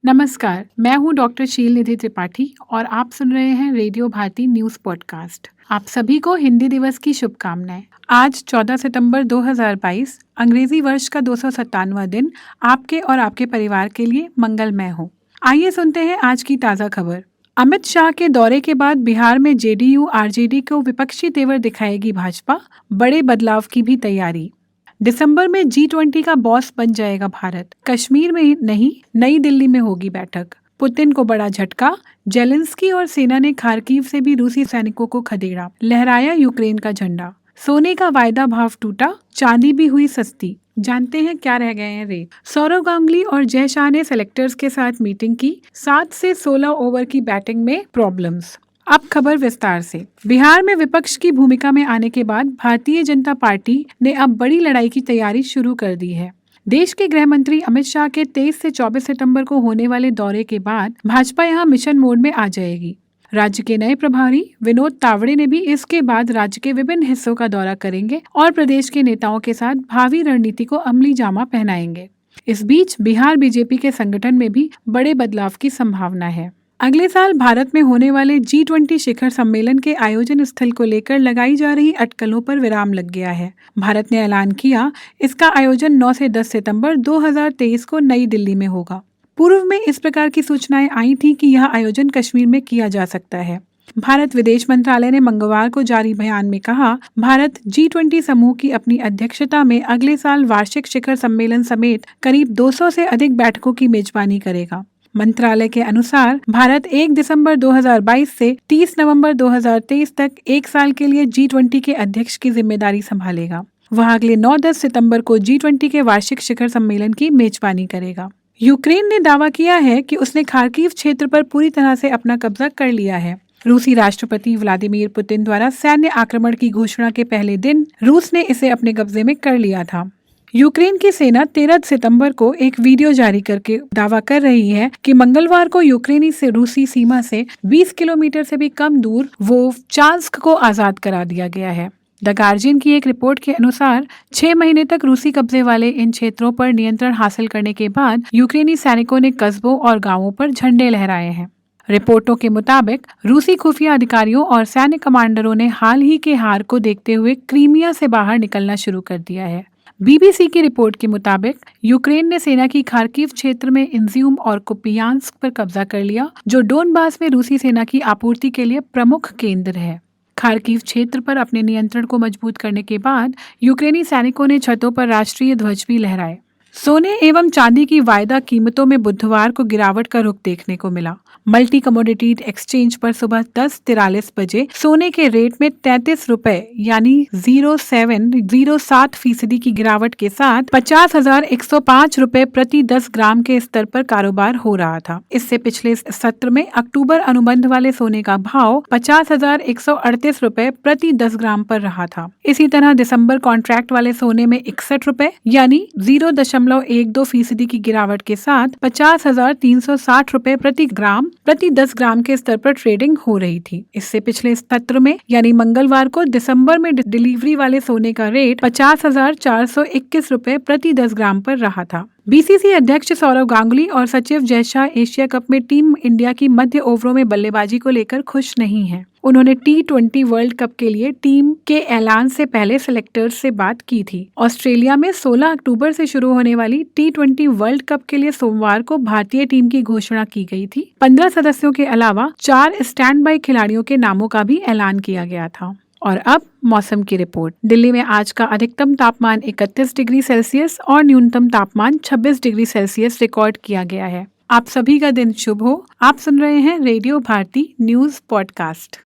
नमस्कार, मैं हूं डॉक्टर शील निधि त्रिपाठी और आप सुन रहे हैं रेडियो भारती न्यूज़ पॉडकास्ट। आप सभी को हिंदी दिवस की शुभकामनाएं। आज 14 सितंबर 2022 अंग्रेजी वर्ष का 297वां दिन आपके और आपके परिवार के लिए मंगलमय हो। आइए सुनते हैं आज की ताज़ा खबर। अमित शाह के दौरे के बाद बिहार में जेडीयू आरजेडी को विपक्षी तेवर दिखाएगी भाजपा, बड़े बदलाव की भी तैयारी। दिसंबर में G20 का बॉस बन जाएगा भारत। कश्मीर में नहीं, नई दिल्ली में होगी बैठक। पुतिन को बड़ा झटका। जेलेंस्की और सेना ने खार्किव से भी रूसी सैनिकों को खदेड़ा। लहराया यूक्रेन का झंडा। सोने का वायदा भाव टूटा, चांदी भी हुई सस्ती। जानते हैं क्या रह गए हैं रेट। सौरव गांगुली और जय शाह ने सेलेक्टर्स के साथ मीटिंग की। 7 से 16 ओवर की बैटिंग में प्रॉब्लम्स। अब खबर विस्तार से। बिहार में विपक्ष की भूमिका में आने के बाद भारतीय जनता पार्टी ने अब बड़ी लड़ाई की तैयारी शुरू कर दी है। देश के गृह मंत्री अमित शाह के 23 से 24 सितंबर को होने वाले दौरे के बाद भाजपा यहां मिशन मोड में आ जाएगी। राज्य के नए प्रभारी विनोद तावड़े ने भी इसके बाद राज्य के विभिन्न हिस्सों का दौरा करेंगे और प्रदेश के नेताओं के साथ भावी रणनीति को अमली जामा पहनाएंगे। इस बीच बिहार बीजेपी के संगठन में भी बड़े बदलाव की संभावना है। अगले साल भारत में होने वाले G20 शिखर सम्मेलन के आयोजन स्थल को लेकर लगाई जा रही अटकलों पर विराम लग गया है। भारत ने ऐलान किया इसका आयोजन 9 से 10 सितंबर 2023 को नई दिल्ली में होगा। पूर्व में इस प्रकार की सूचनाएं आई थी कि यह आयोजन कश्मीर में किया जा सकता है। भारत विदेश मंत्रालय ने मंगलवार को जारी बयान में कहा, भारत G20 समूह की अपनी अध्यक्षता में अगले साल वार्षिक शिखर सम्मेलन समेत करीब 200 से अधिक बैठकों की मेजबानी करेगा। मंत्रालय के अनुसार भारत 1 दिसंबर 2022 से 30 नवंबर 2023 तक एक साल के लिए G20 के अध्यक्ष की जिम्मेदारी संभालेगा। वह अगले 9-10 सितंबर को G20 के वार्षिक शिखर सम्मेलन की मेजबानी करेगा। यूक्रेन ने दावा किया है कि उसने खार्किव क्षेत्र पर पूरी तरह से अपना कब्जा कर लिया है। रूसी राष्ट्रपति व्लादिमीर पुतिन द्वारा सैन्य आक्रमण की घोषणा के पहले दिन रूस ने इसे अपने कब्जे में कर लिया था। यूक्रेन की सेना 13 सितंबर को एक वीडियो जारी करके दावा कर रही है कि मंगलवार को यूक्रेनी से रूसी सीमा से 20 किलोमीटर से भी कम दूर वोवचांस्क को आजाद करा दिया गया है। द गार्जियन की एक रिपोर्ट के अनुसार 6 महीने तक रूसी कब्जे वाले इन क्षेत्रों पर नियंत्रण हासिल करने के बाद यूक्रेनी सैनिकों ने कस्बों और गांवों पर झंडे लहराए हैं। रिपोर्टों के मुताबिक रूसी खुफिया अधिकारियों और सैन्य कमांडरों ने हाल ही के हार को देखते हुए क्रीमिया से बाहर निकलना शुरू कर दिया है। बीबीसी की रिपोर्ट के मुताबिक यूक्रेन ने सेना की खार्किव क्षेत्र में इंज्यूम और कुपियांस्क पर कब्जा कर लिया, जो डोनबास में रूसी सेना की आपूर्ति के लिए प्रमुख केंद्र है। खार्किव क्षेत्र पर अपने नियंत्रण को मजबूत करने के बाद यूक्रेनी सैनिकों ने छतों पर राष्ट्रीय ध्वज भी लहराए। सोने एवं चांदी की वायदा कीमतों में बुधवार को गिरावट का रुख देखने को मिला। मल्टी कमोडिटी एक्सचेंज पर सुबह 10:43 बजे सोने के रेट में 33 रुपए यानी 0.07% की गिरावट के साथ 50,105 रुपए प्रति 10 ग्राम के स्तर पर कारोबार हो रहा था। इससे पिछले सत्र में अक्टूबर अनुबंध वाले सोने का भाव 50,138 रुपए प्रति 10 ग्राम पर रहा था। इसी तरह दिसंबर कॉन्ट्रैक्ट वाले सोने में 61 रुपए यानी 0.12% की गिरावट के साथ 50,360 रुपए प्रति 10 ग्राम के स्तर पर ट्रेडिंग हो रही थी। इससे पिछले सत्र में यानी मंगलवार को दिसंबर में डिलीवरी वाले सोने का रेट 50,421 रुपए प्रति 10 ग्राम पर रहा था। बीसीसी अध्यक्ष सौरव गांगुली और सचिव जय शाह एशिया कप में टीम इंडिया की मध्य ओवरों में बल्लेबाजी को लेकर खुश नहीं हैं। उन्होंने T20 वर्ल्ड कप के लिए टीम के ऐलान से पहले सेलेक्टर्स से बात की थी। ऑस्ट्रेलिया में 16 अक्टूबर से शुरू होने वाली T20 वर्ल्ड कप के लिए सोमवार को भारतीय टीम की घोषणा की गई थी। 15 सदस्यों के अलावा 4 स्टैंड बाई खिलाड़ियों के नामों का भी ऐलान किया गया था। और अब मौसम की रिपोर्ट। दिल्ली में आज का अधिकतम तापमान 31 डिग्री सेल्सियस और न्यूनतम तापमान 26 डिग्री सेल्सियस रिकॉर्ड किया गया है। आप सभी का दिन शुभ हो। आप सुन रहे हैं रेडियो भारती न्यूज़ पॉडकास्ट।